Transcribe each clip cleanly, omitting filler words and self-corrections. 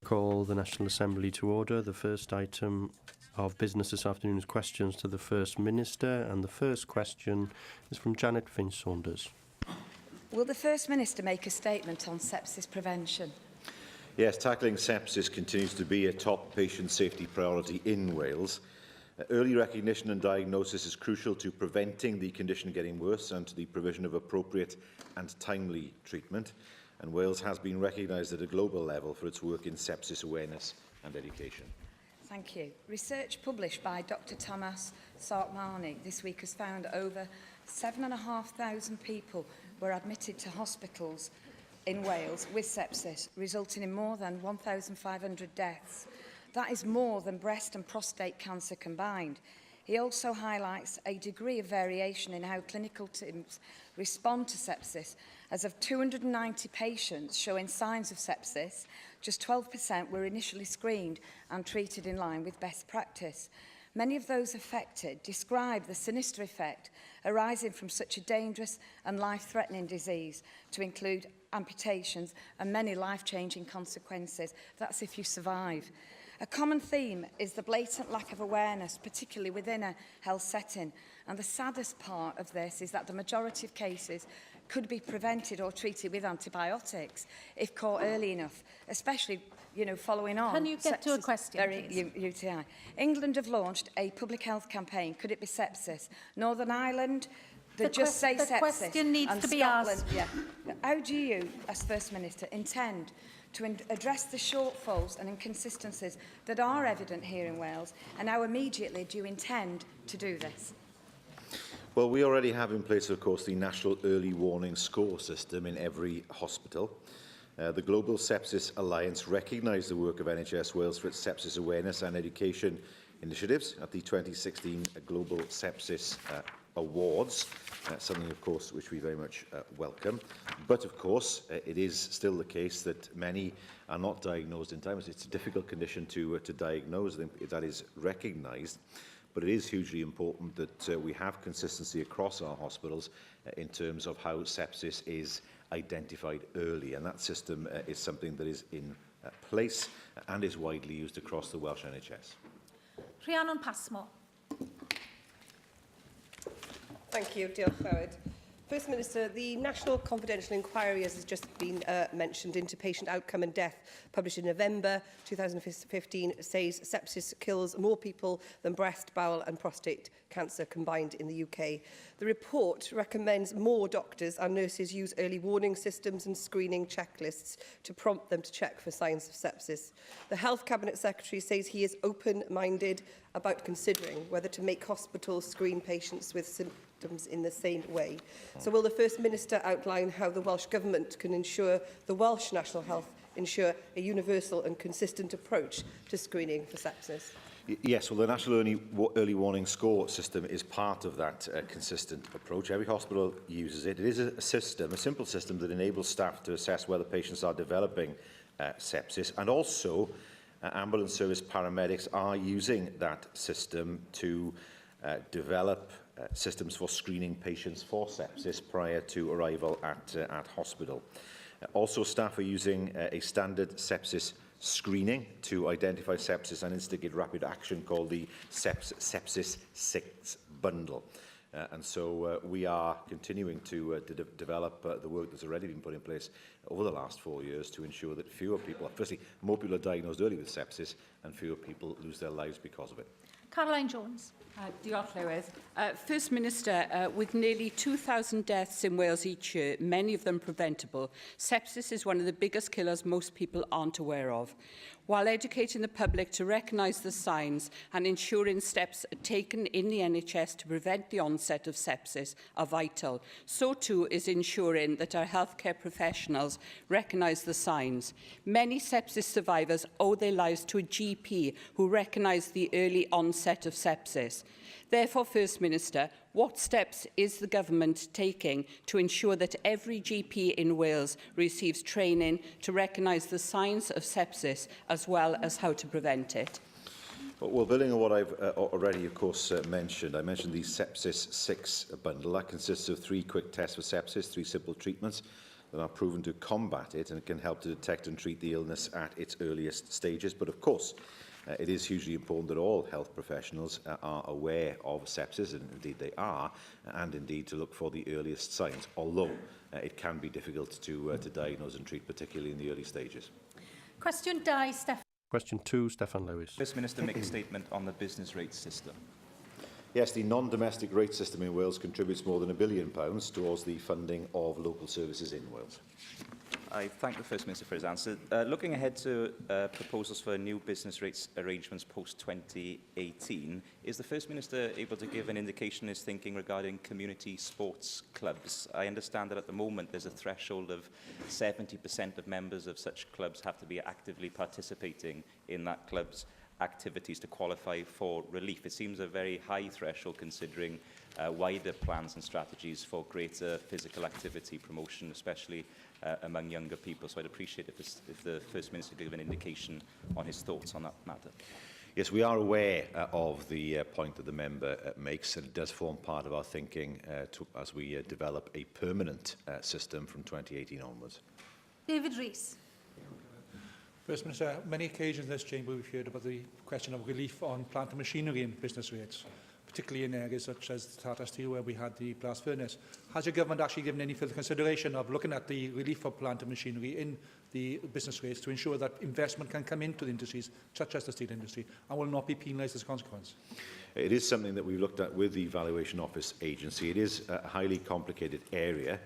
Call the National Assembly to order. The first item of business this afternoon is questions to the First Minister, and the first question is from Janet Finch-Saunders. Will the First Minister make a statement on sepsis prevention? Yes, tackling sepsis continues to be a top patient safety priority in Wales. Early recognition and diagnosis is crucial to preventing the condition getting worse and to the provision of appropriate and timely treatment. And Wales has been recognised at a global level for its work in sepsis awareness and education. Thank you. Research published by Dr Thomas Sartmani this week has found over 7,500 people were admitted to hospitals in Wales with sepsis, resulting in more than 1,500 deaths. That is more than breast and prostate cancer combined. He also highlights a degree of variation in how clinical teams respond to sepsis. As of 290 patients showing signs of sepsis, just 12% were initially screened and treated in line with best practice. Many of those affected describe the sinister effect arising from such a dangerous and life-threatening disease, to include amputations and many life-changing consequences. That's if you survive. A common theme is the blatant lack of awareness, particularly within a health setting. And the saddest part of this is that the majority of cases could be prevented or treated with antibiotics if caught early enough, especially, following on. Can you get to a question, UTI. England have launched a public health campaign. Could it be sepsis? Northern Ireland, they just say sepsis. The question needs to be asked. Yeah. How do you, as First Minister, intend to address the shortfalls and inconsistencies that are evident here in Wales, and how immediately do you intend to do this? Well, we already have in place, of course, the National Early Warning Score system in every hospital. The Global Sepsis Alliance recognised the work of NHS Wales for its sepsis awareness and education initiatives at the 2016 Global Sepsis Awards, something, of course, which we very much welcome. But, of course, it is still the case that many are not diagnosed in time. It's a difficult condition to diagnose. That is recognised. But it is hugely important that we have consistency across our hospitals in terms of how sepsis is identified early. And that system is something that is in place and is widely used across the Welsh NHS. Rhiannon Passmore. Thank you, diolch fawr. First Minister, the National Confidential Inquiry, as has just been mentioned, into patient outcome and death, published in November 2015, says sepsis kills more people than breast, bowel and prostate cancer combined in the UK. The report recommends more doctors and nurses use early warning systems and screening checklists to prompt them to check for signs of sepsis. The Health Cabinet Secretary says he is open-minded about considering whether to make hospitals screen patients with symptoms in the same way. So will the First Minister outline how the Welsh Government can ensure the Welsh National Health ensure a universal and consistent approach to screening for sepsis? Yes, well, the National Early Warning Score system is part of that consistent approach. Every hospital uses it. It is a system, a simple system that enables staff to assess whether patients are developing sepsis, and also ambulance service paramedics are using that system to develop systems for screening patients for sepsis prior to arrival at hospital. Also, staff are using a standard sepsis screening to identify sepsis and instigate rapid action called the Sepsis 6 bundle. And so we are continuing to develop the work that's already been put in place over the last 4 years to ensure that fewer people, firstly, more people are diagnosed early with sepsis and fewer people lose their lives because of it. Caroline Jones. Diolch, Llywydd. First Minister, with nearly 2,000 deaths in Wales each year, many of them preventable, sepsis is one of the biggest killers most people aren't aware of. While educating the public to recognise the signs and ensuring steps are taken in the NHS to prevent the onset of sepsis are vital, so too is ensuring that our healthcare professionals recognise the signs. Many sepsis survivors owe their lives to a GP who recognised the early onset of sepsis. Therefore, First Minister, what steps is the Government taking to ensure that every GP in Wales receives training to recognise the signs of sepsis as well as how to prevent it? Well, building on what I've already, of course, mentioned, I mentioned the Sepsis 6 bundle. That consists of 3 quick tests for sepsis, 3 simple treatments, that are proven to combat it and can help to detect and treat the illness at its earliest stages. But of course, it is hugely important that all health professionals are aware of sepsis, and indeed they are, and indeed to look for the earliest signs, although it can be difficult to diagnose and treat, particularly in the early stages. Cwestiwn 2, Steffan. Question 2, Steffan Lewis. First Minister make a statement on the business rate system. Yes, the non-domestic rate system in Wales contributes more than £1 billion towards the funding of local services in Wales. I thank the First Minister for his answer. Looking ahead to proposals for new business rates arrangements post-2018, is the First Minister able to give an indication of his thinking regarding community sports clubs? I understand that at the moment there's a threshold of 70% of members of such clubs have to be actively participating in that club's activities to qualify for relief. It seems a very high threshold considering wider plans and strategies for greater physical activity promotion, especially among younger people. So I'd appreciate if the First Minister could give an indication on his thoughts on that matter. Yes, we are aware of the point that the member makes, and it does form part of our thinking as we develop a permanent system from 2018 onwards. David Rees. First Minister, many occasions in this chamber we've heard about the question of relief on plant and machinery and business rates, particularly in areas such as Tata Steel, where we had the blast furnace. Has your government actually given any further consideration of looking at the relief of plant and machinery in the business rates to ensure that investment can come into the industries, such as the steel industry, and will not be penalised as a consequence? It is something that we've looked at with the Valuation Office Agency. It is a highly complicated area.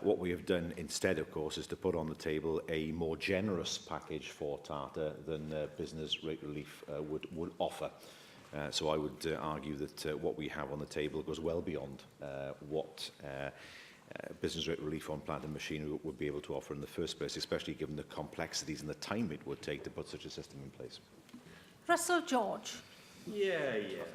What we have done instead, of course, is to put on the table a more generous package for Tata than business rate relief would offer. So I would argue that what we have on the table goes well beyond what business rate relief on plant and machinery would be able to offer in the first place, especially given the complexities and the time it would take to put such a system in place. Russell George.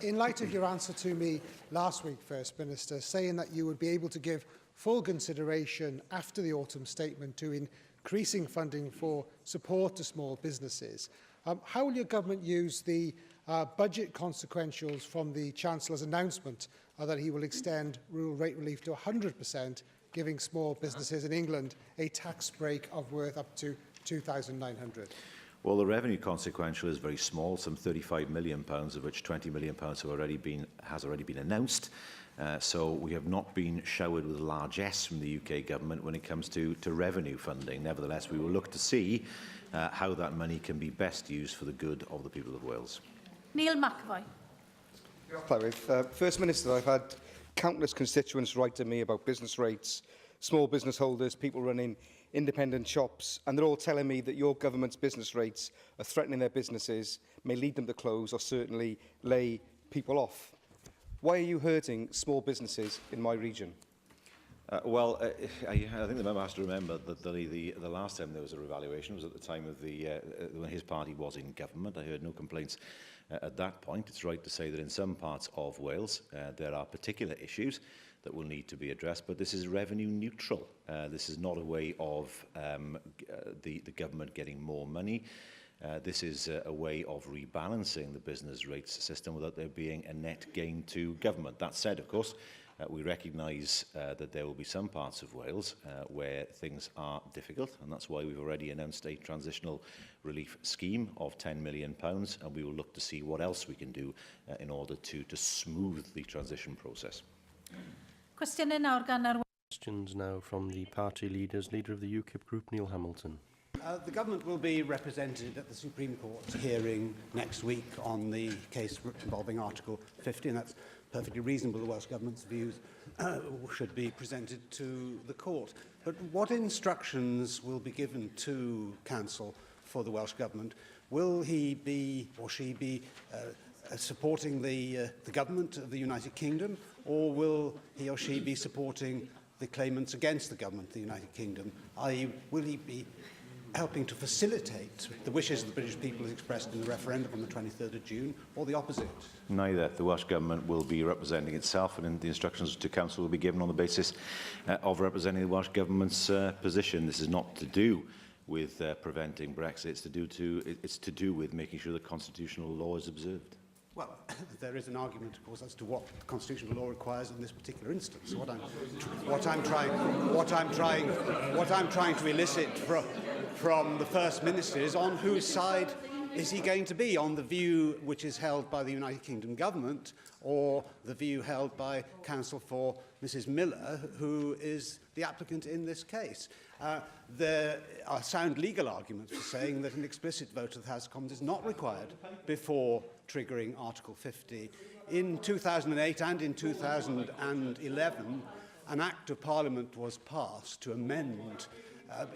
In light of your answer to me last week, First Minister, saying that you would be able to give full consideration after the autumn statement to increasing funding for support to small businesses, how will your government use the budget consequentials from the Chancellor's announcement that he will extend rural rate relief to 100%, giving small businesses in England a tax break of worth up to £2,900? Well, the revenue consequential is very small, some £35 million, of which £20 million has already been announced. So we have not been showered with largesse from the UK government when it comes to revenue funding. Nevertheless, we will look to see how that money can be best used for the good of the people of Wales. Neil McAvoy. First Minister, I've had countless constituents write to me about business rates, small business holders, people running independent shops, and they're all telling me that your government's business rates are threatening their businesses, may lead them to close, or certainly lay people off. Why are you hurting small businesses in my region? I think the member has to remember that the last time there was a revaluation was at the time of when his party was in government. I heard no complaints at that point. It's right to say that in some parts of Wales there are particular issues that will need to be addressed, but this is revenue neutral. This is not a way of the government getting more money. This is a way of rebalancing the business rates system without there being a net gain to government. That said, of course, we recognise that there will be some parts of Wales where things are difficult, and that's why we've already announced a transitional relief scheme of £10 million, and we will look to see what else we can do in order to smooth the transition process. Questions now from the party leaders. Leader of the UKIP group, Neil Hamilton. The government will be represented at the Supreme Court hearing next week on the case involving Article 50, and that's perfectly reasonable. The Welsh Government's views should be presented to the court. But what instructions will be given to Counsel for the Welsh Government? Will he be, or she be, supporting the government of the United Kingdom, or will he or she be supporting the claimants against the government of the United Kingdom? I.e., will he be helping to facilitate the wishes of the British people as expressed in the referendum on the 23rd of June, or the opposite? Neither. The Welsh Government will be representing itself, and the instructions to Council will be given on the basis of representing the Welsh Government's position. This is not to do with preventing Brexit. It's to do with making sure that constitutional law is observed. Well, there is an argument, of course, as to what constitutional law requires in this particular instance. What I'm trying to elicit from the First Minister is on whose side is he going to be, on the view which is held by the United Kingdom government or the view held by counsel for Mrs Miller, who is the applicant in this case. There are sound legal arguments for saying that an explicit vote of the House of Commons is not required before triggering Article 50. In 2008 and in 2011, an Act of Parliament was passed to amend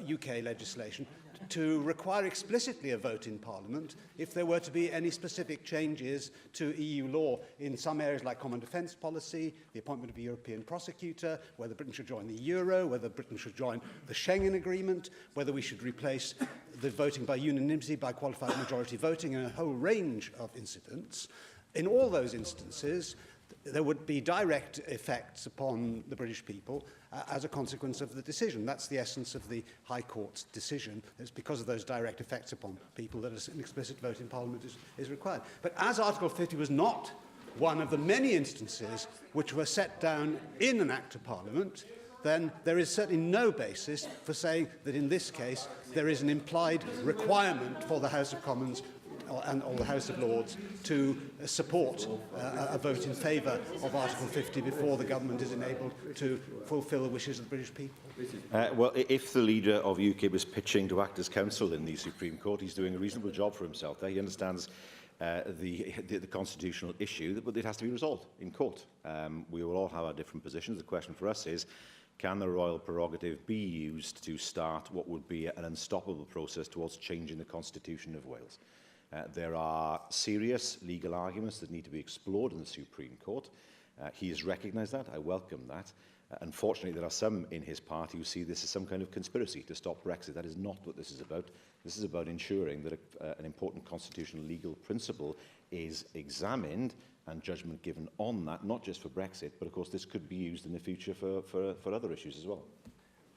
UK legislation to require explicitly a vote in Parliament if there were to be any specific changes to EU law in some areas like common defence policy, the appointment of a European prosecutor, whether Britain should join the Euro, whether Britain should join the Schengen Agreement, whether we should replace the voting by unanimity by qualified majority voting, in a whole range of incidents. In all those instances, there would be direct effects upon the British people as a consequence of the decision. That's the essence of the High Court's decision. It's because of those direct effects upon people that an explicit vote in Parliament is required. But as Article 50 was not one of the many instances which were set down in an Act of Parliament, then there is certainly no basis for saying that in this case there is an implied requirement for the House of Commons or the House of Lords to support a vote in favour of Article 50 before the government is enabled to fulfil the wishes of the British people. Well, if the leader of UKIP is pitching to act as counsel in the Supreme Court, he's doing a reasonable job for himself there. He understands the constitutional issue, but it has to be resolved in court. We will all have our different positions. The question for us is, can the royal prerogative be used to start what would be an unstoppable process towards changing the Constitution of Wales? There are serious legal arguments that need to be explored in the Supreme Court. He has recognised that. I welcome that. Unfortunately, there are some in his party who see this as some kind of conspiracy to stop Brexit. That is not what this is about. This is about ensuring that an important constitutional legal principle is examined and judgment given on that, not just for Brexit, but of course this could be used in the future for other issues as well.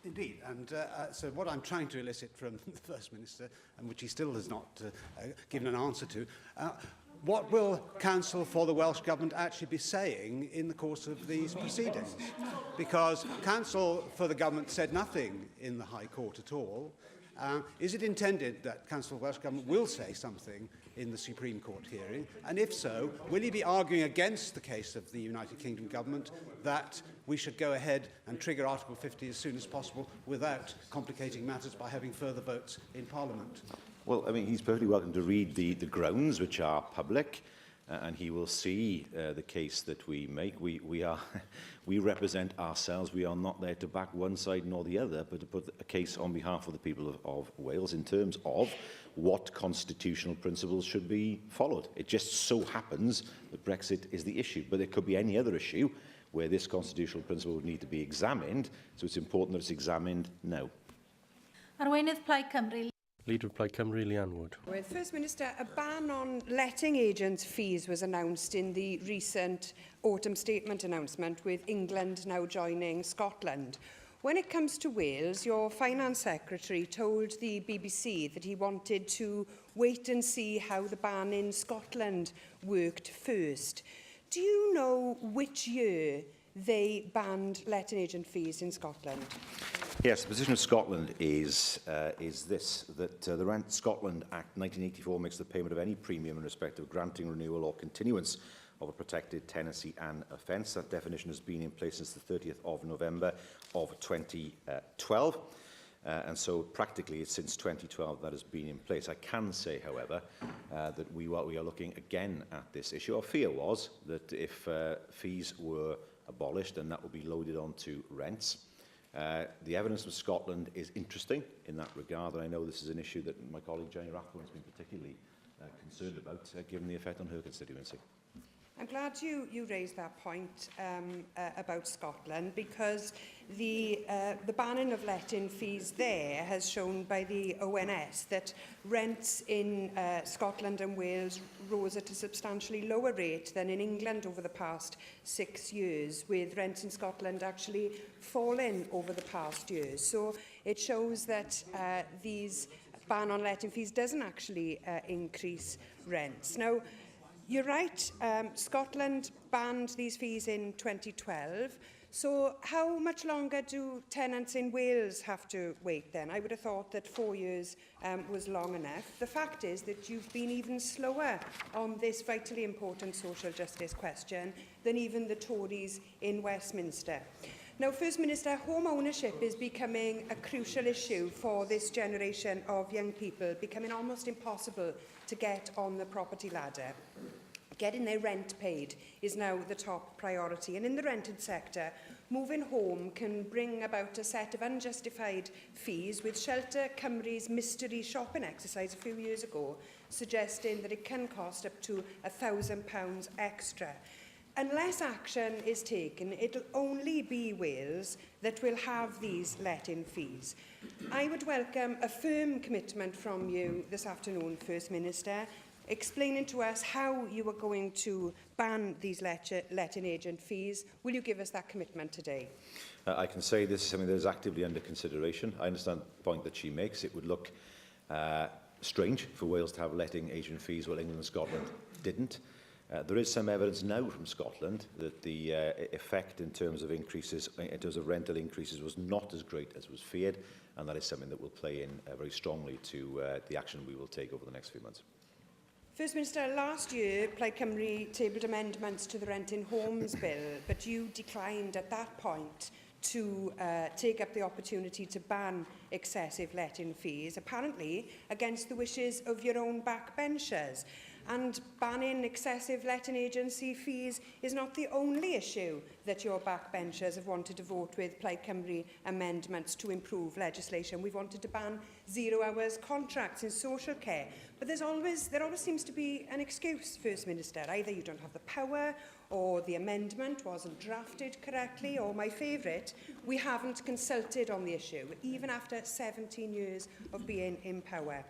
Indeed, and so what I'm trying to elicit from the First Minister, and which he still has not given an answer to, what will Counsel for the Welsh Government actually be saying in the course of these proceedings? Because Counsel for the Government said nothing in the High Court at all. Is it intended that Counsel for the Welsh Government will say something in the Supreme Court hearing? And if so, will he be arguing against the case of the United Kingdom Government that we should go ahead and trigger Article 50 as soon as possible without complicating matters by having further votes in Parliament? Well, I mean, he's perfectly welcome to read the grounds, which are public, and he will see the case that we make. We represent ourselves. We are not there to back one side nor the other, but to put a case on behalf of the people of Wales in terms of what constitutional principles should be followed. It just so happens that Brexit is the issue, but there could be any other issue where this constitutional principle would need to be examined, so it's important that it's examined now. Arweinydd Plaid Cymru. Leader of Plaid Cymru, Leanne Wood. With First Minister, a ban on letting agents' fees was announced in the recent autumn statement announcement, with England now joining Scotland. When it comes to Wales, your Finance Secretary told the BBC that he wanted to wait and see how the ban in Scotland worked first. Do you know which year they banned letting agent fees in Scotland? Yes, the position of Scotland is this, that the Rent Scotland Act 1984 makes the payment of any premium in respect of granting, renewal or continuance of a protected tenancy and offence. That definition has been in place since the 30th of November of 2012. And so practically it's since 2012 that has been in place. I can say, however, that we are looking again at this issue. Our fear was that if fees were abolished, then that would be loaded onto rents. The evidence from Scotland is interesting in that regard, and I know this is an issue that my colleague Jenny Rathbone has been particularly concerned about, given the effect on her constituency. I'm glad you raised that point about Scotland, because the banning of letting fees there has shown by the ONS that rents in Scotland and Wales rose at a substantially lower rate than in England over the past 6 years, with rents in Scotland actually falling over the past years. So it shows that these ban on letting fees doesn't actually increase rents. Now, You're right, Scotland banned these fees in 2012. So how much longer do tenants in Wales have to wait then? I would have thought that 4 years was long enough. The fact is that you've been even slower on this vitally important social justice question than even the Tories in Westminster. Now, First Minister, home ownership is becoming a crucial issue for this generation of young people, becoming almost impossible to get on the property ladder. Getting their rent paid is now the top priority. And in the rented sector, moving home can bring about a set of unjustified fees, with Shelter Cymru's mystery shopping exercise a few years ago suggesting that it can cost up to £1,000 extra. Unless action is taken, it'll only be Wales that will have these let-in fees. I would welcome a firm commitment from you this afternoon, First Minister, explaining to us how you are going to ban these let-in agent fees. Will you give us that commitment today? I can say this is something that is actively under consideration. I understand the point that she makes. It would look strange for Wales to have letting agent fees while England and Scotland didn't. There is some evidence now from Scotland that the effect in terms of increases, in terms of rental increases, was not as great as was feared, and that is something that will play in very strongly to the action we will take over the next few months. First Minister, last year, Plaid Cymru tabled amendments to the Rent in Homes Bill, but you declined at that point to take up the opportunity to ban excessive let-in fees, apparently against the wishes of your own backbenchers. And banning excessive letting agency fees is not the only issue that your backbenchers have wanted to vote with Plaid Cymru amendments to improve legislation. We've wanted to ban 0 hours contracts in social care. But there always seems to be an excuse, First Minister. Either you don't have the power, or the amendment wasn't drafted correctly, or my favourite, we haven't consulted on the issue, even after 17 years of being in power.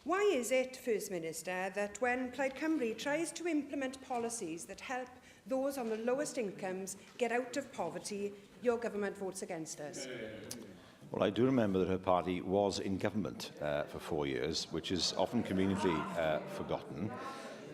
Why is it, First Minister, that when Plaid Cymru tries to implement policies that help those on the lowest incomes get out of poverty, your government votes against us? Well, I do remember that her party was in government for 4 years, which is often conveniently forgotten.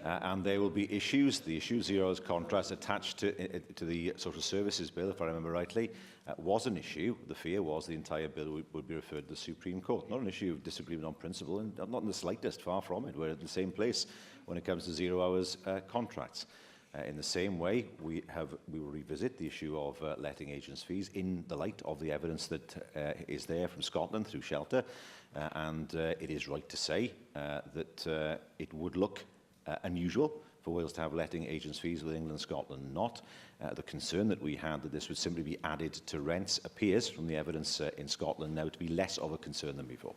And there will be issues, the issue of 0 hours contracts attached to the Social Services Bill, if I remember rightly, was an issue. The fear was the entire bill would be referred to the Supreme Court. Not an issue of disagreement on principle, and not in the slightest, far from it. We're at the same place when it comes to 0 hours contracts. In the same way, we will revisit the issue of letting agents' fees in the light of the evidence that is there from Scotland through Shelter. And it is right to say that it would look unusual for Wales to have letting agents' fees with England and Scotland not. The concern that we had that this would simply be added to rents appears from the evidence in Scotland now to be less of a concern than before.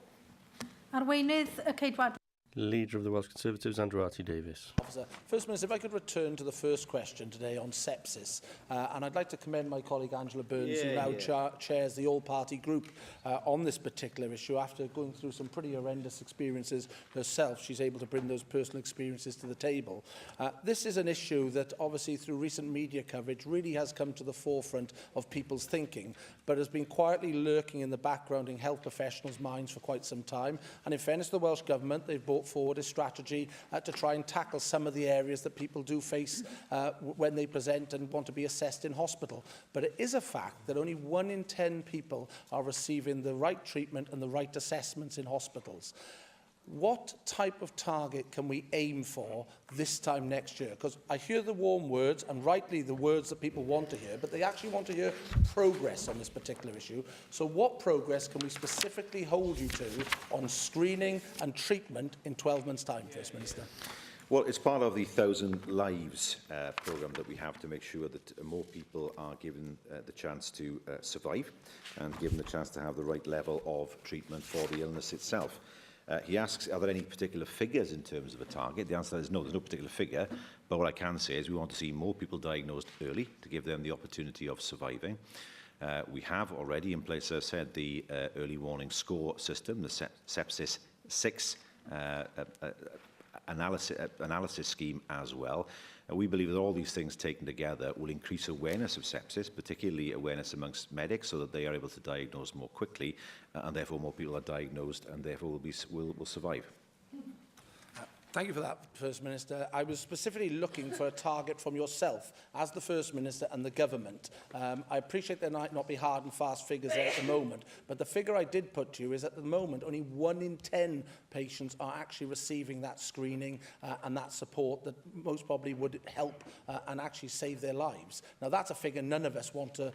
Arweinydd y Ceidwad. Leader of the Welsh Conservatives, Andrew Davies. Officer. First Minister, if I could return to the first question today on sepsis, and I'd like to commend my colleague Angela Burns, who now chairs the all-party group on this particular issue. After going through some pretty horrendous experiences herself, she's able to bring those personal experiences to the table. This is an issue that obviously through recent media coverage really has come to the forefront of people's thinking, but has been quietly lurking in the background in health professionals' minds for quite some time. And in fairness to the Welsh Government, they've brought forward a strategy to try and tackle some of the areas that people do face when they present and want to be assessed in hospital. But it is a fact that only 1 in 10 people are receiving the right treatment and the right assessments in hospitals. What type of target can we aim for this time next year? Because I hear the warm words, and rightly the words that people want to hear, but they actually want to hear progress on this particular issue. So what progress can we specifically hold you to on screening and treatment in 12 months' time, First Minister? Well, it's part of the 1,000 Lives programme that we have to make sure that more people are given the chance to survive and given the chance to have the right level of treatment for the illness itself. He asks, are there any particular figures in terms of a target? The answer is no, there's no particular figure. But what I can say is we want to see more people diagnosed early to give them the opportunity of surviving. We have already in place, as I said, the early warning score system, the Sepsis 6 analysis scheme as well. We believe that all these things taken together will increase awareness of sepsis, particularly awareness amongst medics, so that they are able to diagnose more quickly, and therefore more people are diagnosed and therefore will survive. Thank you for that, First Minister. I was specifically looking for a target from yourself as the First Minister and the government. I appreciate there might not be hard and fast figures there at the moment, but the figure I did put to you is at the moment only 1 in 10 patients are actually receiving that screening and that support that most probably would help and actually save their lives. Now, that's a figure none of us want to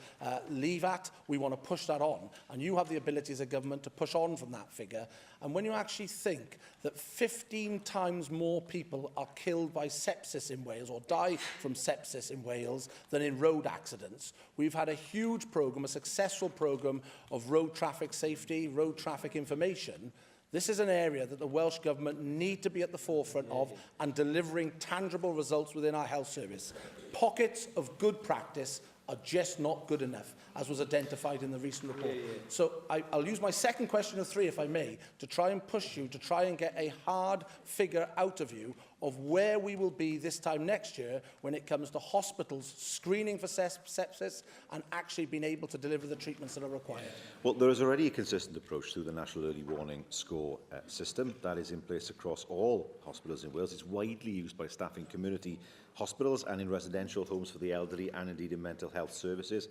leave at. We want to push that on, and you have the ability as a government to push on from that figure. And when you actually think that 15 times more people are killed by sepsis in Wales or die from sepsis in Wales than in road accidents, we've had a huge programme, a successful programme of road traffic safety, road traffic information. This is an area that the Welsh Government need to be at the forefront of and delivering tangible results within our health service. Pockets of good practice are just not good enough, as was identified in the recent report. So I'll use my second question of 3, if I may, to try and push you to try and get a hard figure out of you of where we will be this time next year when it comes to hospitals screening for sepsis and actually being able to deliver the treatments that are required. Well, there is already a consistent approach through the National Early Warning Score system that is in place across all hospitals in Wales. It's widely used by staff in community hospitals and in residential homes for the elderly and indeed in mental health services.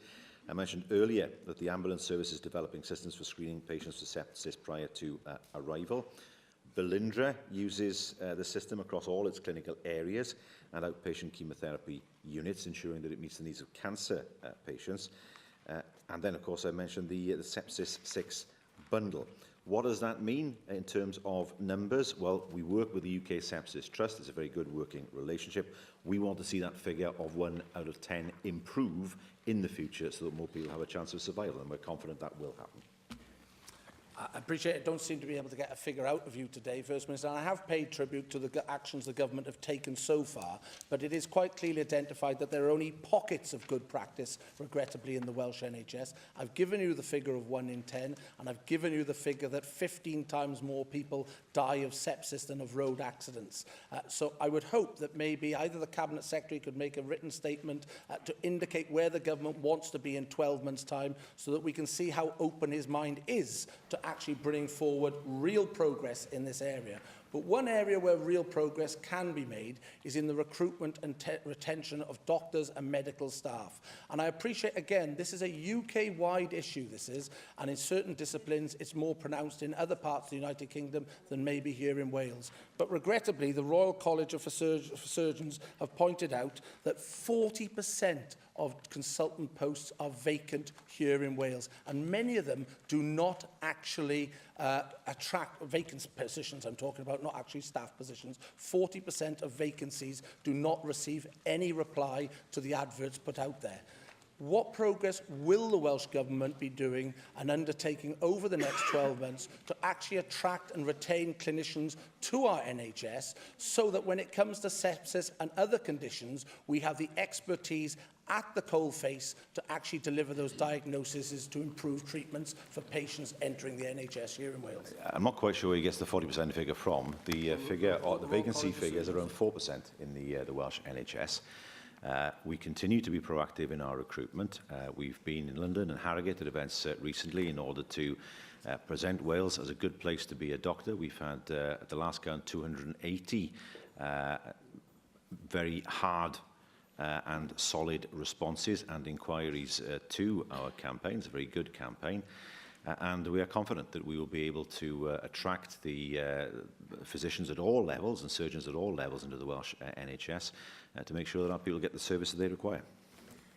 I mentioned earlier that the ambulance service is developing systems for screening patients for sepsis prior to arrival. Belindra uses the system across all its clinical areas and outpatient chemotherapy units, ensuring that it meets the needs of cancer patients. And then, of course, I mentioned the Sepsis 6 bundle. What does that mean in terms of numbers? Well, we work with the UK Sepsis Trust. It's a very good working relationship. We want to see that figure of 1 out of 10 improve in the future so that more people have a chance of survival, and we're confident that will happen. I appreciate it. Don't seem to be able to get a figure out of you today, First Minister. And I have paid tribute to the actions the government have taken so far, but it is quite clearly identified that there are only pockets of good practice, regrettably, in the Welsh NHS. I've given you the figure of 1 in 10, and I've given you the figure that 15 times more people die of sepsis than of road accidents. So I would hope that maybe either the Cabinet Secretary could make a written statement to indicate where the government wants to be in 12 months' time so that we can see how open his mind is to actually bring forward real progress in this area. But one area where real progress can be made is in the recruitment and retention of doctors and medical staff. And I appreciate, again, this is a UK-wide issue, this is, and in certain disciplines it's more pronounced in other parts of the United Kingdom than maybe here in Wales. But regrettably, the Royal College of Surgeons have pointed out that 40% of consultant posts are vacant here in Wales, and many of them do not actually attract vacant positions. I'm talking about not actually staff positions. 40% of vacancies do not receive any reply to the adverts put out there. What progress will the Welsh Government be doing and undertaking over the next 12 months to actually attract and retain clinicians to our NHS so that when it comes to sepsis and other conditions, we have the expertise at the coalface to actually deliver those diagnoses to improve treatments for patients entering the NHS here in Wales? I'm not quite sure where he gets the 40% figure from. The figure, or the vacancy figure, is around 4% in the Welsh NHS. We continue to be proactive in our recruitment. We've been in London and Harrogate at events recently in order to present Wales as a good place to be a doctor. We've had, at the last count, 280 very hard and solid responses and inquiries to our campaign. It's a very good campaign. And we are confident that we will be able to attract the physicians at all levels and surgeons at all levels into the Welsh NHS to make sure that our people get the service that they require.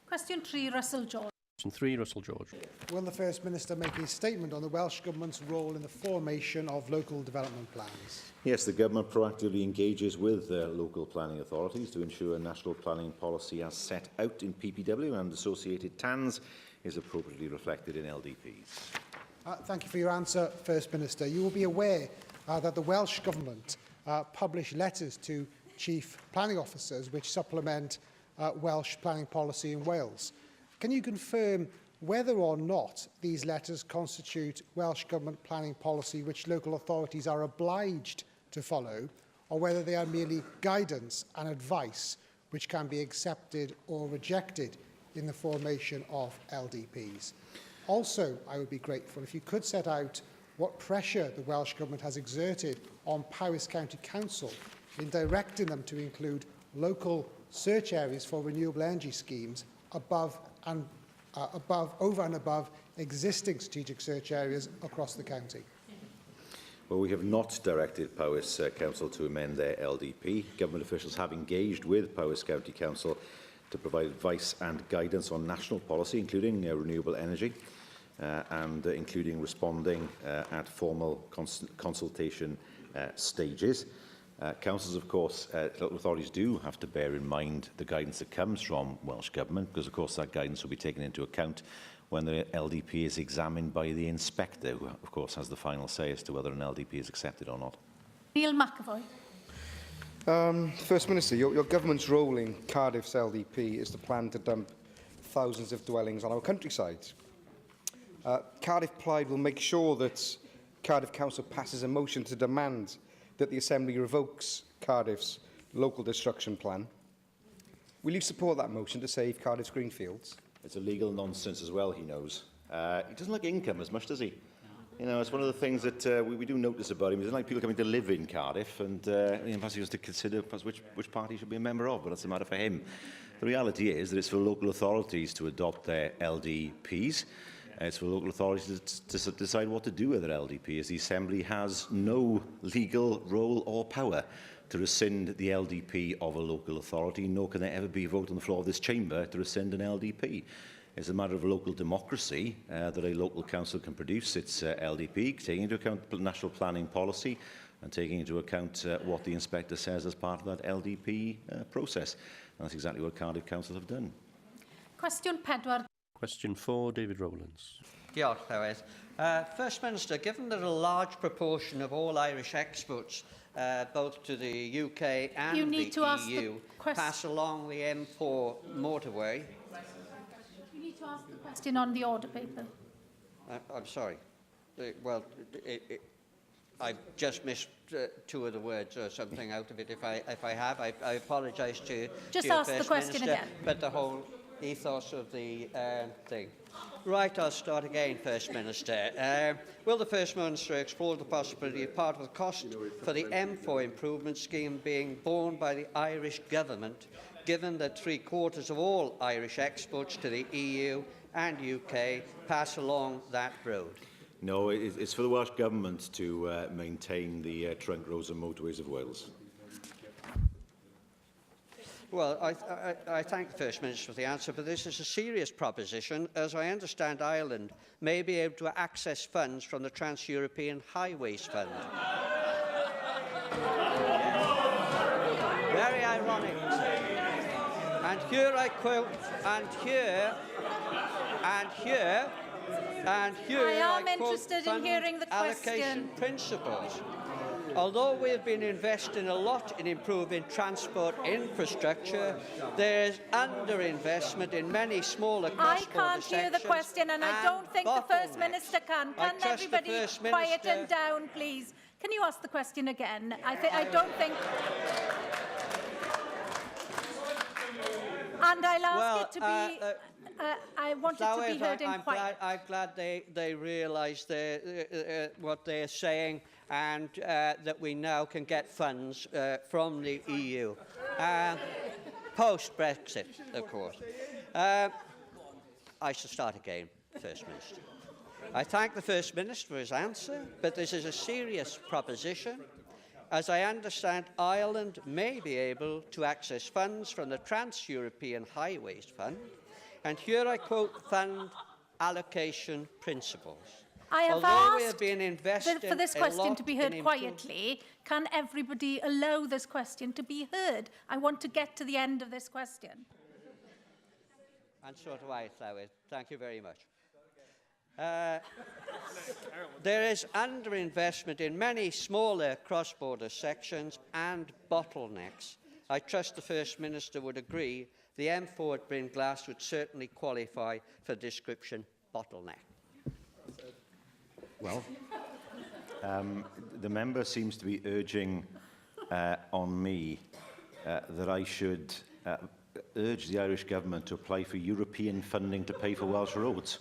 Question 3, Russell George. Question 3, Russell George. Will the First Minister make a statement on the Welsh Government's role in the formation of local development plans? Yes, the Government proactively engages with local planning authorities to ensure a national planning policy as set out in PPW and associated TANs is appropriately reflected in LDPs. Thank you for your answer, First Minister. You will be aware that the Welsh Government publish letters to Chief Planning Officers which supplement Welsh planning policy in Wales. Can you confirm whether or not these letters constitute Welsh Government planning policy which local authorities are obliged to follow, or whether they are merely guidance and advice which can be accepted or rejected in the formation of LDPs? Also, I would be grateful if you could set out what pressure the Welsh Government has exerted on Powys County Council in directing them to include local search areas for renewable energy schemes over and above existing strategic search areas across the county? Well, we have not directed Powys Council to amend their LDP. Government officials have engaged with Powys County Council to provide advice and guidance on national policy, including renewable energy, and including responding at formal consultation stages. Councils, of course, local authorities do have to bear in mind the guidance that comes from Welsh Government, because, of course, that guidance will be taken into account when the LDP is examined by the inspector, who, of course, has the final say as to whether an LDP is accepted or not. Neil McAvoy. First Minister, your government's role in Cardiff's LDP is to plan to dump thousands of dwellings on our countryside. Cardiff Plaid will make sure that Cardiff Council passes a motion to demand that the Assembly revokes Cardiff's local destruction plan. Will you support that motion to save Cardiff's green fields? It's a legal nonsense as well, he knows. He doesn't like income as much, does he? You know, it's one of the things that we do notice about him. He doesn't like people coming to live in Cardiff, and perhaps he has to consider which party he should be a member of, but that's a matter for him. The reality is that it's for local authorities to adopt their LDPs. It's for local authorities to decide what to do with their LDPs. The Assembly has no legal role or power to rescind the LDP of a local authority, nor can there ever be a vote on the floor of this chamber to rescind an LDP. It's a matter of local democracy that a local council can produce its LDP, taking into account national planning policy and taking into account what the inspector says as part of that LDP process. And that's exactly what Cardiff Council have done. Cwestiwn 4. Question 4, David Rowlands. Diolch, Lewis. First Minister, given that a large proportion of all Irish exports, both to the UK and the EU, pass along the M4 motorway... You need to ask the question on the order paper. I'm sorry. I've just missed 2 of the words or something out of it. If I have, I apologise to you. Just ask the question again. But the whole ethos of the thing. Right, I'll start again, First Minister. Will the First Minister explore the possibility of part of the cost for the M4 improvement scheme being borne by the Irish Government, given that 3/4 of all Irish exports to the EU and UK pass along that road? No, it's for the Welsh Government to maintain the trunk roads and motorways of Wales. Well, I thank the First Minister for the answer, but this is a serious proposition. As I understand, Ireland may be able to access funds from the Trans-European Highways Fund. Very ironic. And here I quote, and here I am interested in hearing the question. Allocation principles. Although we have been investing a lot in improving transport infrastructure, there is underinvestment in many smaller cross-border sections. I can't hear the question, and I don't think the First Minister can. Can everybody quieten down, please? Can you ask the question again? I don't think... And I'll ask it to be... I want it to be heard in quiet. I'm glad they realise what they're saying, and that we now can get funds from the EU. Post-Brexit, of course. I shall start again, First Minister. I thank the First Minister for his answer, but this is a serious proposition. As I understand, Ireland may be able to access funds from the Trans-European Highways Fund, and here I quote fund allocation principles. I have asked for this question to be heard quietly. Can everybody allow this question to be heard? I want to get to the end of this question. And so do I, Llywyd. Thank you very much. There is underinvestment in many smaller cross-border sections and bottlenecks. I trust the First Minister would agree the M4 at Bryn Glas would certainly qualify for the description bottleneck. Well, the member seems to be urging on me that I should urge the Irish Government to apply for European funding to pay for Welsh roads.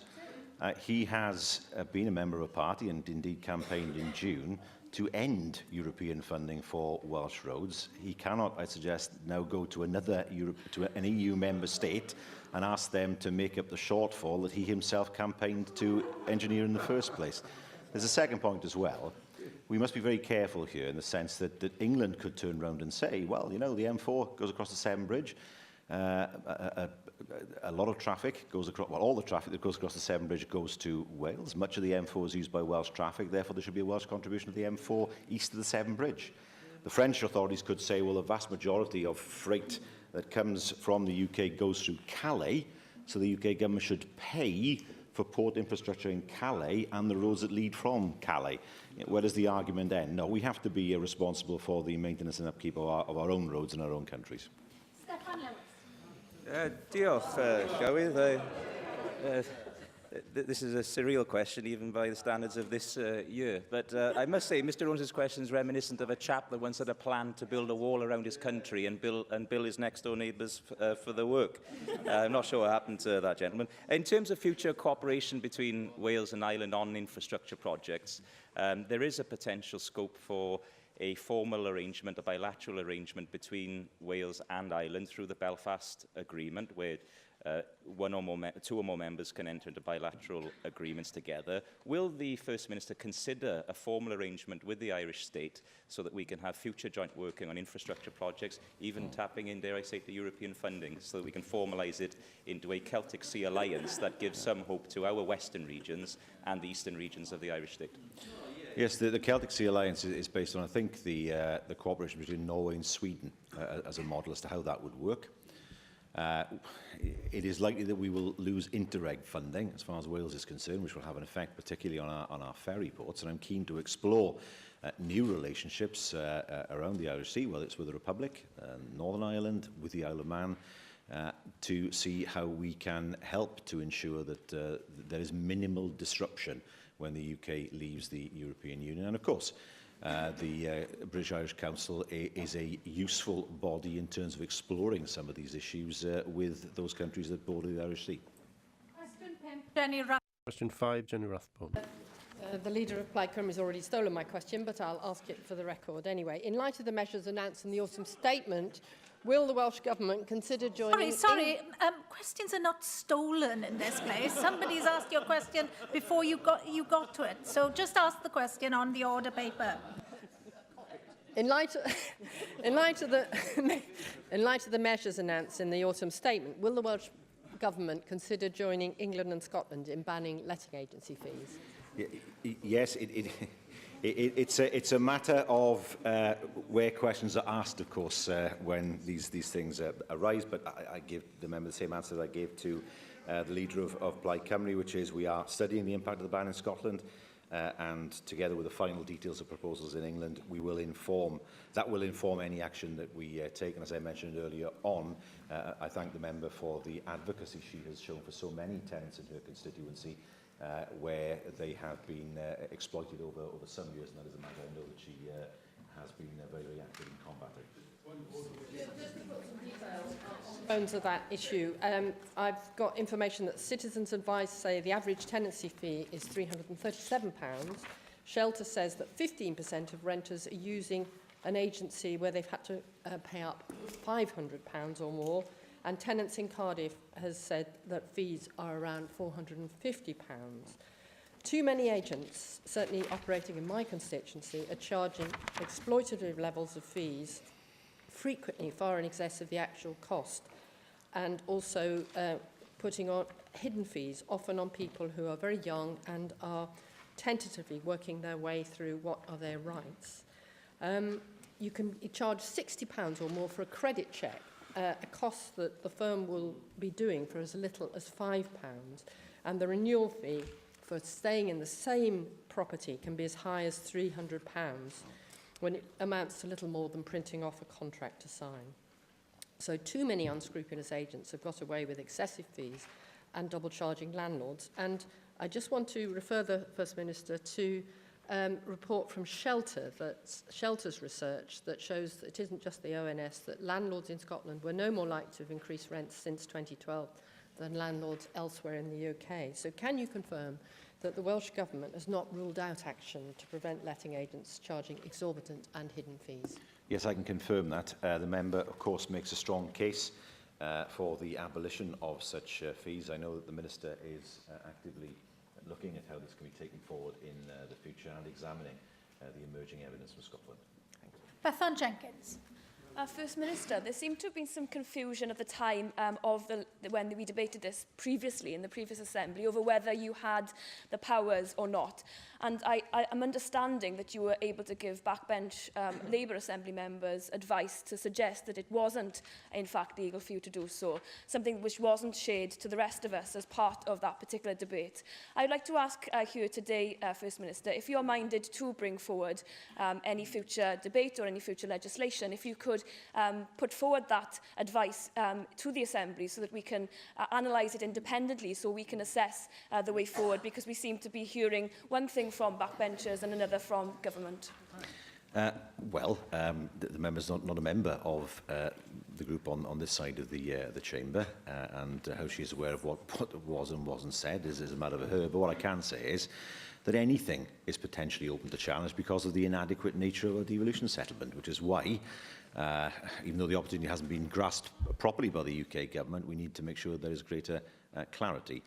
He has been a member of a party and indeed campaigned in June to end European funding for Welsh roads. He cannot, I suggest, now go to an EU member state and ask them to make up the shortfall that he himself campaigned to engineer in the first place. There's a second point as well. We must be very careful here in the sense that England could turn around and say, well, you know, the M4 goes across the Severn Bridge. A lot of traffic goes across, well, all the traffic that goes across the Severn Bridge goes to Wales. Much of the M4 is used by Welsh traffic, therefore there should be a Welsh contribution to the M4 east of the Severn Bridge. The French authorities could say, well, the vast majority of freight that comes from the UK goes through Calais, so the UK government should pay for port infrastructure in Calais and the roads that lead from Calais. Where does the argument end? No, we have to be responsible for the maintenance and upkeep of our own roads in our own countries. Diolch, Gawydd. This is a surreal question, even by the standards of this year. But I must say, Mr Owens' question is reminiscent of a chap that once had a plan to build a wall around his country and bill his next-door neighbours for the work. I'm not sure what happened to that gentleman. In terms of future cooperation between Wales and Ireland on infrastructure projects, there is a potential scope for a formal arrangement, a bilateral arrangement between Wales and Ireland through the Belfast Agreement, where two or more members can enter into bilateral agreements together. Will the First Minister consider a formal arrangement with the Irish state so that we can have future joint working on infrastructure projects, even tapping in, dare I say, the European funding, so that we can formalise it into a Celtic Sea alliance that gives some hope to our western regions and the eastern regions of the Irish state? Yes, the Celtic Sea Alliance is based on, I think, the cooperation between Norway and Sweden as a model as to how that would work. It is likely that we will lose Interreg funding as far as Wales is concerned, which will have an effect particularly on our ferry ports, and I'm keen to explore new relationships around the Irish Sea, whether it's with the Republic, Northern Ireland, with the Isle of Man, to see how we can help to ensure that there is minimal disruption when the UK leaves the European Union. And of course, the British-Irish Council is a useful body in terms of exploring some of these issues with those countries that border the Irish Sea. Question 5, Jenny Rathbone. The Leader of Plaid Cymru has already stolen my question, but I'll ask it for the record anyway. In light of the measures announced in the autumn statement, will the Welsh Government consider joining... Sorry, questions are not stolen in this place. Somebody's asked your question before you got to it. So just ask the question on the order paper. In light of the measures announced in the autumn statement, will the Welsh Government consider joining England and Scotland in banning letting agency fees? Yes, it's a matter of where questions are asked, of course, when these things arise. But I give the member the same answer that I gave to the Leader of Plaid Cymru, which is we are studying the impact of the ban in Scotland, and together with the final details of proposals in England, that will inform any action that we take. And as I mentioned earlier on, I thank the member for the advocacy she has shown for so many tenants in her constituency, where they have been exploited over some years, and that is a matter I know that she has been very, very active in combating. Bones of that issue. I've got information that Citizens Advice say the average tenancy fee is £337. Shelter says that 15% of renters are using an agency where they've had to pay up £500 or more. And Tenants in Cardiff has said that fees are around £450. Too many agents, certainly operating in my constituency, are charging exploitative levels of fees, frequently far in excess of the actual cost, and also putting on hidden fees, often on people who are very young and are tentatively working their way through what are their rights. You can charge £60 or more for a credit check, a cost that the firm will be doing for as little as £5, and the renewal fee for staying in the same property can be as high as £300, when it amounts to little more than printing off a contract to sign. So too many unscrupulous agents have got away with excessive fees and double charging landlords. And I just want to refer the First Minister to report from Shelter's research that shows that it isn't just the ONS, that landlords in Scotland were no more likely to have increased rents since 2012 than landlords elsewhere in the UK. So can you confirm that the Welsh Government has not ruled out action to prevent letting agents charging exorbitant and hidden fees? Yes, I can confirm that. The member, of course, makes a strong case for the abolition of such fees. I know that the Minister is actively looking at how this can be taken forward in the future and examining the emerging evidence from Scotland. Bethan Jenkins. First Minister, there seemed to have been some confusion at the time when we debated this previously in the previous Assembly over whether you had the powers or not. And I am understanding that you were able to give backbench Labour Assembly members advice to suggest that it wasn't, in fact, legal for you to do so, something which wasn't shared to the rest of us as part of that particular debate. I'd like to ask here today, First Minister, if you're minded to bring forward any future debate or any future legislation, if you could put forward that advice to the Assembly so that we can analyse it independently, so we can assess the way forward, because we seem to be hearing one thing from backbenchers and another from government. The member's not a member of the group on this side of the chamber, and how she's aware of what was and wasn't said is a matter of her. But what I can say is that anything is potentially open to challenge because of the inadequate nature of a devolution settlement, which is why, even though the opportunity hasn't been grasped properly by the UK government, we need to make sure there is greater clarity.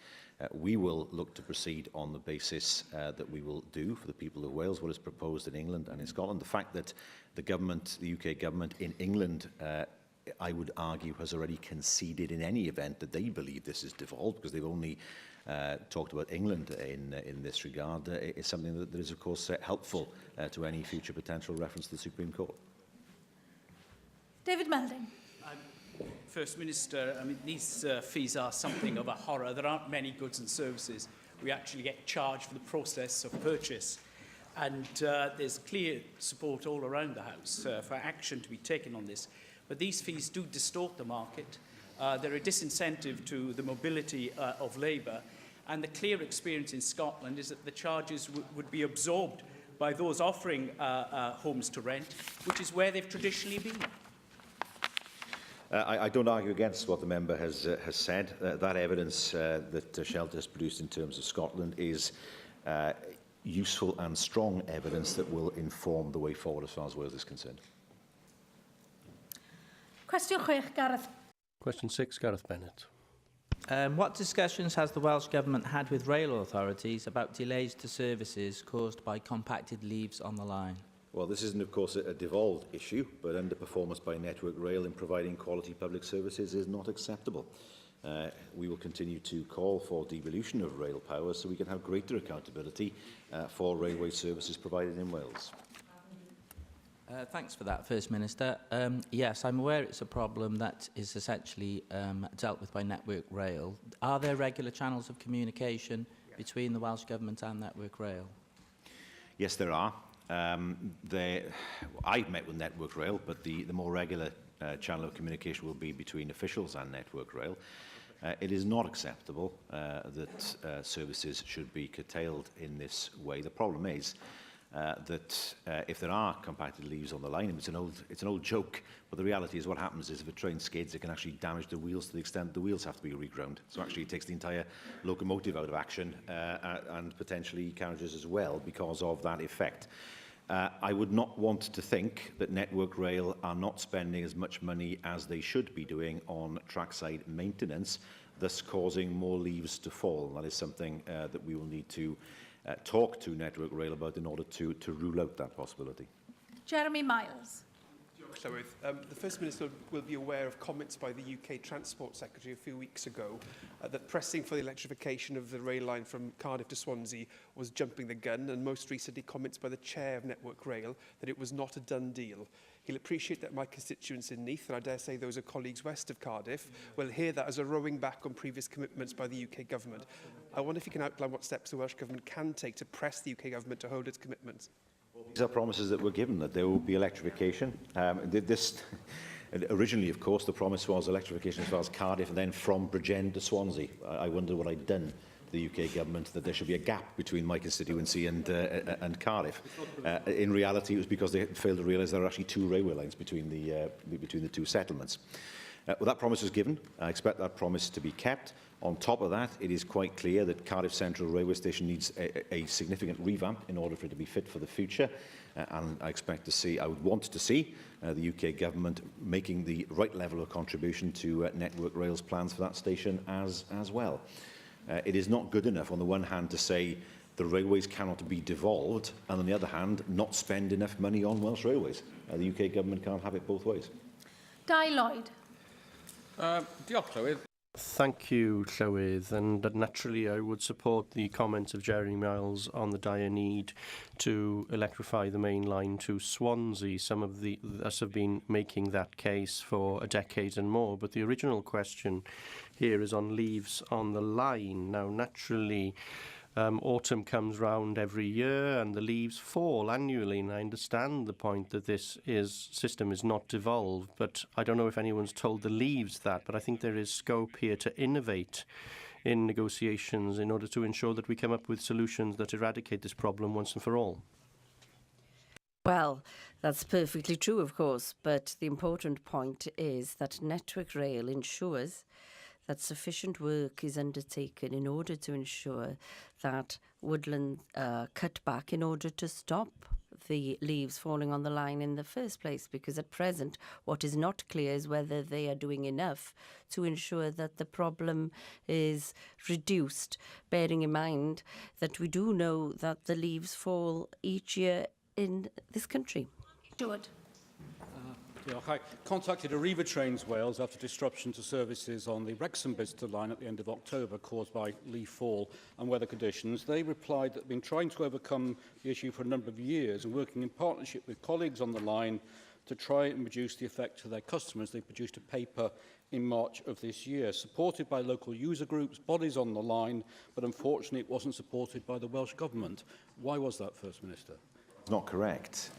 We will look to proceed on the basis that we will do for the people of Wales what is proposed in England and in Scotland. The fact that the UK government in England, I would argue, has already conceded in any event that they believe this is devolved, because they've only talked about England in this regard, is something that is, of course, helpful to any future potential reference to the Supreme Court. David Melding. First Minister, I mean, these fees are something of a horror. There aren't many goods and services we actually get charged for the process of purchase. And there's clear support all around the House for action to be taken on this. But these fees do distort the market. They're a disincentive to the mobility of labour. And the clear experience in Scotland is that the charges would be absorbed by those offering homes to rent, which is where they've traditionally been. I don't argue against what the member has said. That evidence that Shelter has produced in terms of Scotland is useful and strong evidence that will inform the way forward as far as Wales is concerned. Question 6, Gareth. Question 6, Gareth Bennett. What discussions has the Welsh Government had with rail authorities about delays to services caused by compacted leaves on the line? Well, this isn't, of course, a devolved issue, but underperformance by Network Rail in providing quality public services is not acceptable. We will continue to call for devolution of rail power so we can have greater accountability for railway services provided in Wales. Thanks for that, First Minister. Yes, I'm aware it's a problem that is essentially dealt with by Network Rail. Are there regular channels of communication between the Welsh Government and Network Rail? Yes, there are. I've met with Network Rail, but the more regular channel of communication will be between officials and Network Rail. It is not acceptable that services should be curtailed in this way. The problem is that if there are compacted leaves on the line, it's an old joke, but the reality is what happens is if a train skids, it can actually damage the wheels to the extent the wheels have to be reground. So actually it takes the entire locomotive out of action and potentially carriages as well because of that effect. I would not want to think that Network Rail are not spending as much money as they should be doing on trackside maintenance, thus causing more leaves to fall. That is something that we will need to talk to Network Rail about in order to rule out that possibility. Jeremy Miles. The First Minister will be aware of comments by the UK Transport Secretary a few weeks ago that pressing for the electrification of the rail line from Cardiff to Swansea was jumping the gun, and most recently comments by the Chair of Network Rail that it was not a done deal. He'll appreciate that my constituents in Neath, and I dare say those are colleagues west of Cardiff, will hear that as a rowing back on previous commitments by the UK Government. I wonder if you can outline what steps the Welsh Government can take to press the UK Government to hold its commitments. These are promises that were given, that there will be electrification. Originally, of course, the promise was electrification as far as Cardiff and then from Bridgend to Swansea. I wonder what I'd done to the UK Government that there should be a gap between my constituency and Cardiff. In reality, it was because they failed to realise there are actually two railway lines between the two settlements. Well, that promise was given. I expect that promise to be kept. On top of that, it is quite clear that Cardiff Central Railway Station needs a significant revamp in order for it to be fit for the future. And I would want to see the UK government making the right level of contribution to Network Rail's plans for that station as well. It is not good enough, on the one hand, to say the railways cannot be devolved, and on the other hand, not spend enough money on Welsh Railways. The UK government can't have it both ways. Guy Lloyd. Diolch, Llywydd. Thank you, Llywydd, and naturally I would support the comments of Jeremy Miles on the dire need to electrify the main line to Swansea. Some of us have been making that case for a decade and more, but the original question here is on leaves on the line. Now, naturally, autumn comes round every year and the leaves fall annually, and I understand the point that this system is not devolved, but I don't know if anyone's told the leaves that, but I think there is scope here to innovate in negotiations in order to ensure that we come up with solutions that eradicate this problem once and for all. Well, that's perfectly true, of course, but the important point is that Network Rail ensures that sufficient work is undertaken in order to ensure that woodland cut back in order to stop the leaves falling on the line in the first place, because at present what is not clear is whether they are doing enough to ensure that the problem is reduced, bearing in mind that we do know that the leaves fall each year in this country. Stuart. I contacted Arriva Trains Wales after disruption to services on the Wrexham-Bicester line at the end of October caused by leaf fall and weather conditions. They replied that they've been trying to overcome the issue for a number of years and working in partnership with colleagues on the line to try and reduce the effect to their customers. They produced a paper in March of this year, supported by local user groups, bodies on the line, but unfortunately it wasn't supported by the Welsh Government. Why was that, First Minister? It's not correct.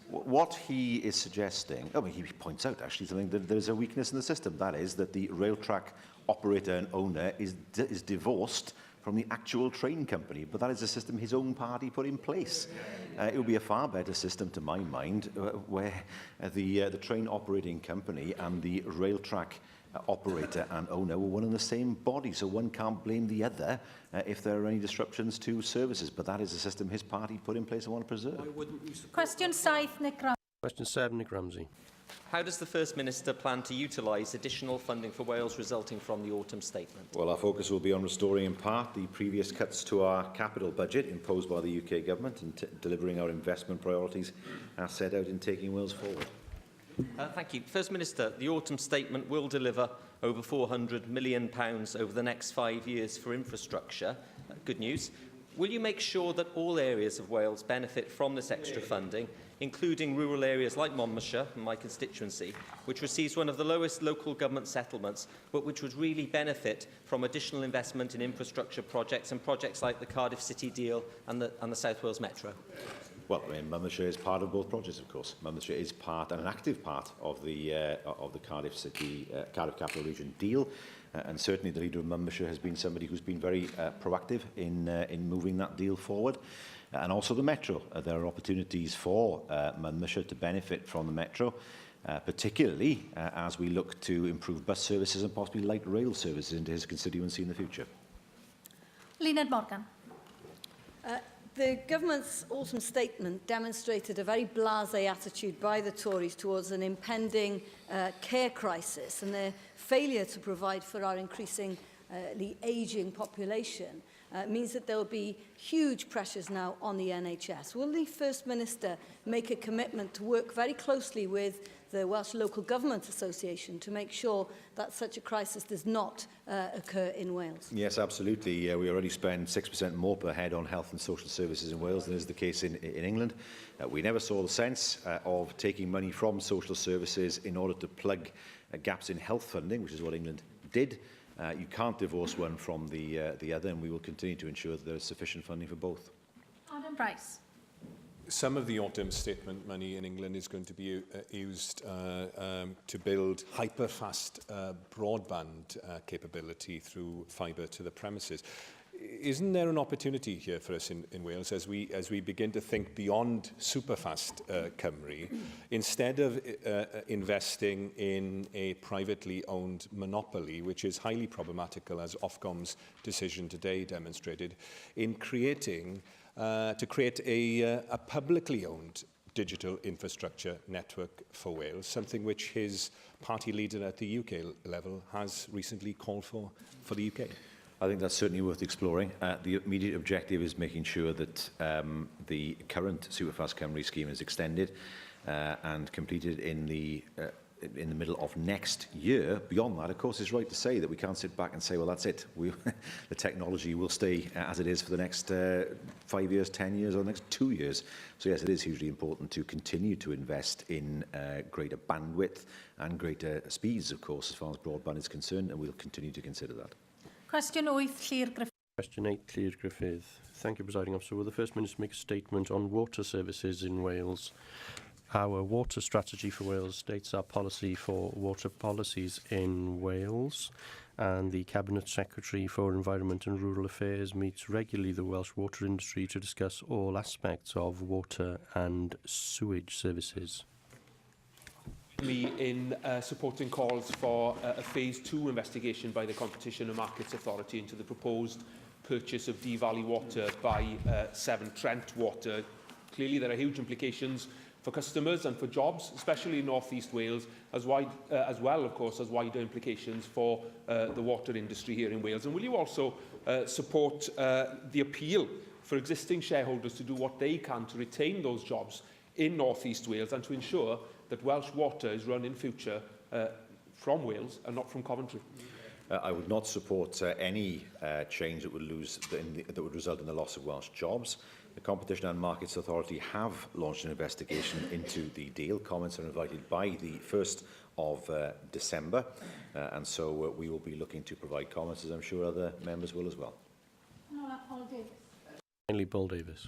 What he is suggesting, he points out actually something, that there's a weakness in the system. That is that the rail track operator and owner is divorced from the actual train company. But that is a system his own party put in place. It would be a far better system, to my mind, where the train operating company and the rail track operator and owner were one and the same body, so one can't blame the other if there are any disruptions to services. But that is a system his party put in place and want to preserve. Question 7, Nick Ramsey. Question 7, Nick Ramsey. How does the First Minister plan to utilise additional funding for Wales resulting from the autumn statement? Well, our focus will be on restoring in part the previous cuts to our capital budget imposed by the UK government and delivering our investment priorities as set out in Taking Wales Forward. Thank you. First Minister, the autumn statement will deliver over £400 million over the next 5 years for infrastructure. Good news. Will you make sure that all areas of Wales benefit from this extra funding, including rural areas like Monmouthshire, my constituency, which receives one of the lowest local government settlements, but which would really benefit from additional investment in infrastructure projects and projects like the Cardiff City deal and the South Wales Metro? Well, Monmouthshire is part of both projects, of course. Monmouthshire is part, and an active part, of the Cardiff City, Cardiff Capital Region deal. And certainly the leader of Monmouthshire has been somebody who's been very proactive in moving that deal forward. And also the Metro. There are opportunities for Monmouthshire to benefit from the Metro, particularly as we look to improve bus services and possibly light rail services into his constituency in the future. Lynette Morgan. The government's autumn statement demonstrated a very blasé attitude by the Tories towards an impending care crisis and their failure to provide for our increasingly ageing population means that there will be huge pressures now on the NHS. Will the First Minister make a commitment to work very closely with the Welsh Local Government Association to make sure that such a crisis does not occur in Wales? Yes, absolutely. We already spend 6% more per head on health and social services in Wales than is the case in England. We never saw the sense of taking money from social services in order to plug gaps in health funding, which is what England did. You can't divorce one from the other, and we will continue to ensure that there is sufficient funding for both. Adam Price. Some of the autumn statement money in England is going to be used to build hyper-fast broadband capability through fibre to the premises. isn't there an opportunity here for us in Wales as we begin to think beyond superfast Cymru, instead of investing in a privately owned monopoly, which is highly problematical, as Ofcom's decision today demonstrated, in creating a publicly owned digital infrastructure network for Wales, something which his party leader at the UK level has recently called for the UK? I think that's certainly worth exploring. The immediate objective is making sure that the current Superfast Cymru scheme is extended and completed in the middle of next year. Beyond that, of course, it's right to say that we can't sit back and say, well, that's it. The technology will stay as it is for the next 5 years, 10 years, or the next 2 years. So yes, it is hugely important to continue to invest in greater bandwidth and greater speeds, of course, as far as broadband is concerned, and we'll continue to consider that. Question 8, Llyr Griffith. Question 8, Llyr Griffith. Thank you, Presiding Officer. Will the First Minister make a statement on water services in Wales? Our water strategy for Wales states our policy for water policies in Wales, and the Cabinet Secretary for Environment and Rural Affairs meets regularly the Welsh water industry to discuss all aspects of water and sewage services. Me in supporting calls for a Phase 2 investigation by the Competition and Markets Authority into the proposed purchase of Dee Valley Water by Severn Trent Water. Clearly, there are huge implications for customers and for jobs, especially in North East Wales, as well, of course, as wider implications for the water industry here in Wales. And will you also support the appeal for existing shareholders to do what they can to retain those jobs in North East Wales and to ensure that Welsh water is run in future from Wales and not from Coventry? I would not support any change that would result in the loss of Welsh jobs. The Competition and Markets Authority have launched an investigation into the deal. Comments are invited by the 1st of December, and so we will be looking to provide comments, as I'm sure other members will as well. Finally, Paul Davis.